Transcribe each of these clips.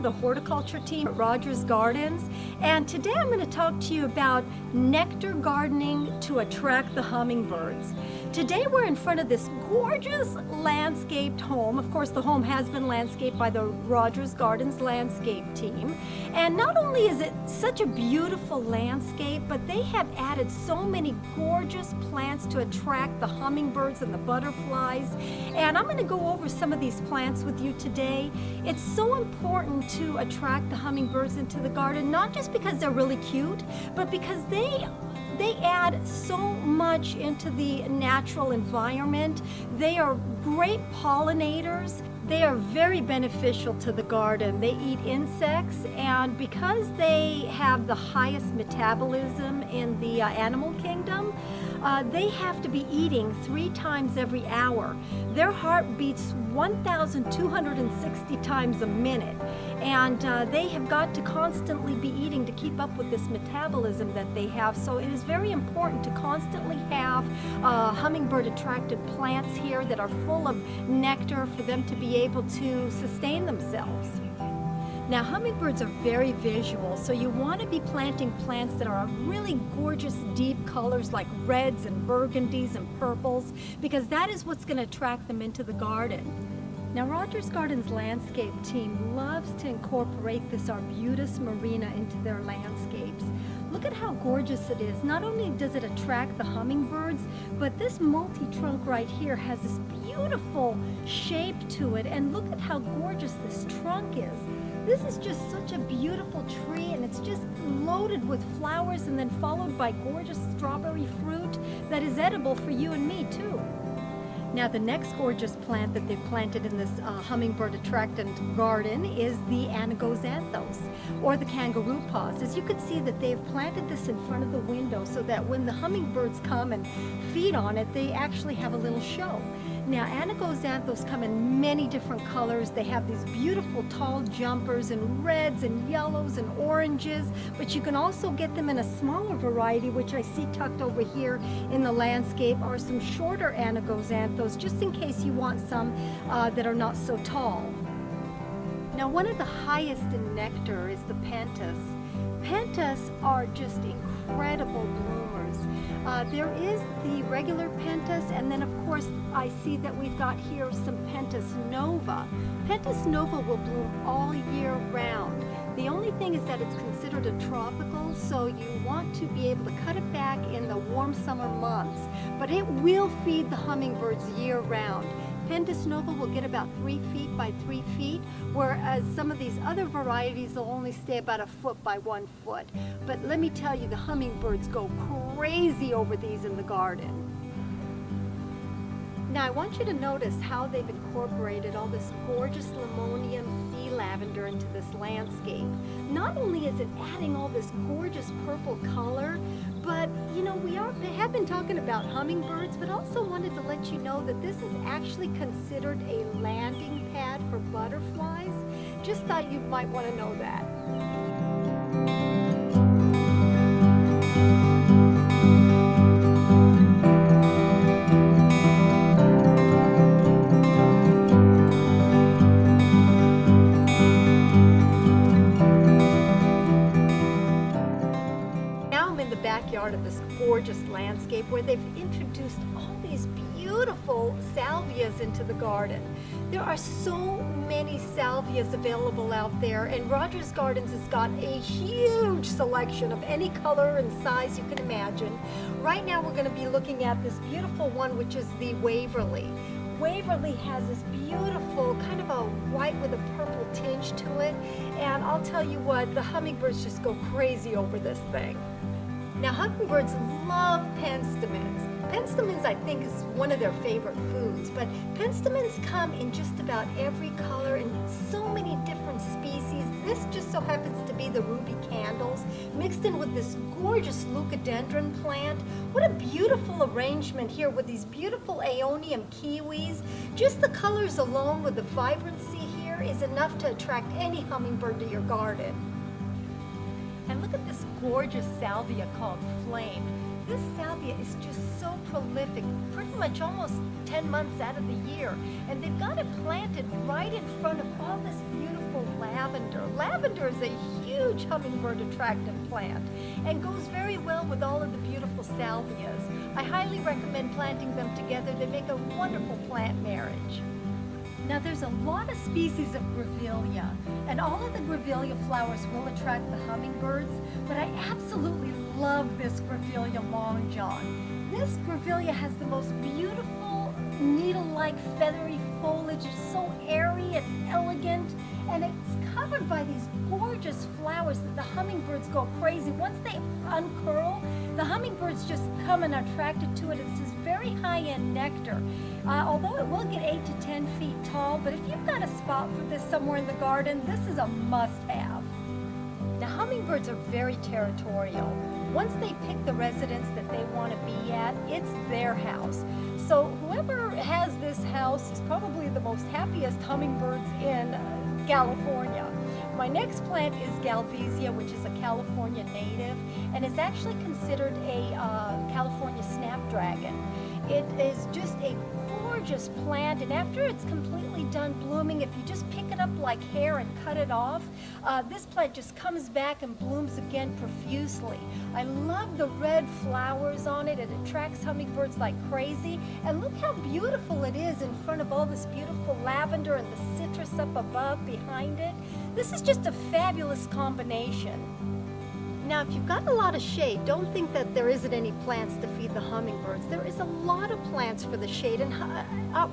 the horticulture team at Rogers Gardens, and today I'm going to talk to you about nectar gardening to attract the hummingbirds. Today we're in front of this gorgeous landscaped home. Of course, the home has been landscaped by the Rogers Gardens landscape team. And not only is it such a beautiful landscape, but they have added so many gorgeous plants to attract the hummingbirds and the butterflies. And I'm going to go over some of these plants with you today. It's so important to attract the hummingbirds into the garden, not just because they're really cute, but because they add so much into the natural environment. They are great pollinators. They are very beneficial to the garden. They eat insects, and because they have the highest metabolism in the animal kingdom, they have to be eating 3 times every hour. Their heart beats 1,260 times a minute, and they have got to constantly be eating to keep up with this metabolism that they have. So it is very important to constantly have hummingbird attracted plants here that are full of nectar for them to be able to sustain themselves. Now, hummingbirds are very visual, so you want to be planting plants that are really gorgeous deep colors like reds and burgundies and purples, because that is what's going to attract them into the garden. Now, Rogers Gardens landscape team loves to incorporate this Arbutus marina into their landscapes. Look at how gorgeous it is. Not only does it attract the hummingbirds, but this multi-trunk right here has this beautiful shape to it, and look at how gorgeous this trunk is. This is just such a beautiful tree, and it's just loaded with flowers and then followed by gorgeous strawberry fruit that is edible for you and me too. Now, the next gorgeous plant that they've planted in this hummingbird attractant garden is the Anagoxanthos, or the kangaroo paws. As you can see that they've planted this in front of the window so that when the hummingbirds come and feed on it, they actually have a little show. Now, Anagoxanthos come in many different colors. They have these beautiful tall jumpers in reds and yellows and oranges, but you can also get them in a smaller variety, which I see tucked over here in the landscape, or some shorter Anagoxanthos, just in case you want some that are not so tall. Now, one of the highest in nectar is the pentas. Pentas are just incredible bloomers. There is the regular pentas, and then of course I see that we've got here some pentas nova. Pentas nova will bloom all year round. The only thing is that it's considered a tropical, so you want to be able to cut it back in the warm summer months, but it will feed the hummingbirds year round. Pentas nova will get about 3 feet by 3 feet, whereas some of these other varieties will only stay about 1 foot by 1 foot. But let me tell you, the hummingbirds go crazy over these in the garden. Now, I want you to notice how they've incorporated all this gorgeous Limonium sea lavender into this landscape. Not only is it adding all this gorgeous purple color, but you know, we have been talking about hummingbirds, but also wanted to let you know that this is actually considered a landing pad for butterflies. Just thought you might want to know that. Backyard of this gorgeous landscape where they've introduced all these beautiful salvias into the garden. There are so many salvias available out there, and Rogers Gardens has got a huge selection of any color and size you can imagine. Right now we're going to be looking at this beautiful one, which is the Waverly. Waverly has this beautiful kind of a white with a purple tinge to it, and I'll tell you what, the hummingbirds just go crazy over this thing. Now, hummingbirds love penstemons. Penstemons, I think, is one of their favorite foods, but penstemons come in just about every color and so many different species. This just so happens to be the ruby candles mixed in with this gorgeous leucadendron plant. What a beautiful arrangement here with these beautiful aeonium kiwis. Just the colors alone with the vibrancy here is enough to attract any hummingbird to your garden. And look at this gorgeous salvia called Flame. This salvia is just so prolific, pretty much almost 10 months out of the year. And they've got it planted right in front of all this beautiful lavender. Lavender is a huge hummingbird attractant plant and goes very well with all of the beautiful salvias. I highly recommend planting them together. They make a wonderful plant marriage. Now there's a lot of species of grevillea, and all of the grevillea flowers will attract the hummingbirds, but I absolutely love this grevillea long john. This grevillea has the most beautiful needle-like feathery foliage, so airy and elegant, and it's covered by these gorgeous flowers that the hummingbirds go crazy. Once they uncurl, the hummingbirds just come and are attracted to it. It's this very high-end nectar. Although it will get 8 to 10 feet tall, but if you've got a spot for this somewhere in the garden, this is a must-have. Now, hummingbirds are very territorial. Once they pick the residence that they want to be at, it's their house. So whoever has this house is probably the most happiest hummingbirds in California. My next plant is Galvesia, which is a California native, and is actually considered a California snapdragon. It is just a gorgeous plant, and after it's completely done blooming, if you just pick it up like hair and cut it off, this plant just comes back and blooms again profusely. I love the red flowers on it. It attracts hummingbirds like crazy, and look how beautiful it is in front of all this beautiful lavender and the citrus up above behind it. This is just a fabulous combination. Now, if you've got a lot of shade, don't think that there isn't any plants to feed the hummingbirds. There is a lot of plants for the shade, and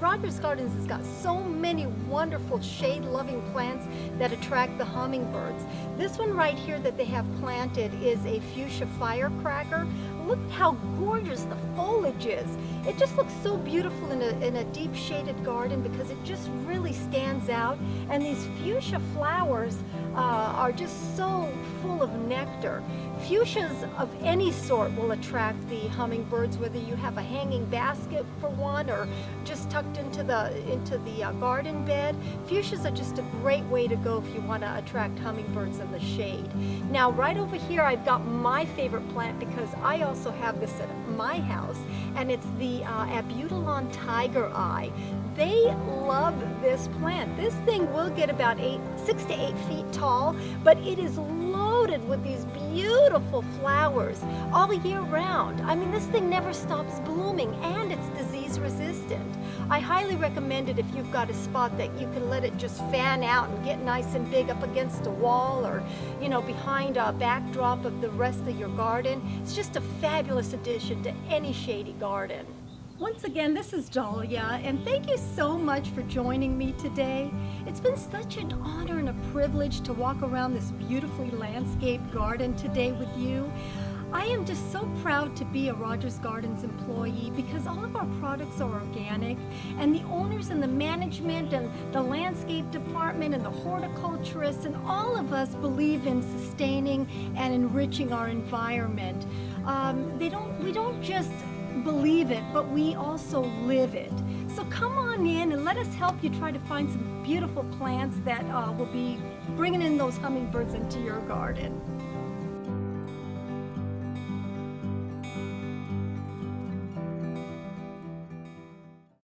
Rogers Gardens has got so many wonderful shade-loving plants that attract the hummingbirds. This one right here that they have planted is a Fuchsia Firecracker. Look how gorgeous the foliage is. It just looks so beautiful in a deep shaded garden because it just really stands out. And these fuchsia flowers are just so full of nectar. Fuchsias of any sort will attract the hummingbirds, whether you have a hanging basket for one or just tucked into the garden bed. Fuchsias are just a great way to go if you want to attract hummingbirds in the shade. Now, right over here, I've got my favorite plant because I also have this at my house, and it's the Abutilon Tiger Eye. They love this plant. This thing will get about 6 to 8 feet tall, but it is loaded with these beautiful flowers all year round. I mean, this thing never stops blooming, and it's disease resistant. I highly recommend it if you've got a spot that you can let it just fan out and get nice and big up against a wall or, you know, behind a backdrop of the rest of your garden. It's just a fabulous addition to any shady garden. Once again, this is Dalia, and thank you so much for joining me today. It's been such an honor and a privilege to walk around this beautifully landscaped garden today with you. I am just so proud to be a Rogers Gardens employee because all of our products are organic, and the owners and the management and the landscape department and the horticulturists and all of us believe in sustaining and enriching our environment. We don't just believe it, but we also live it. So come on in and let us help you try to find some beautiful plants that will be bringing in those hummingbirds into your garden.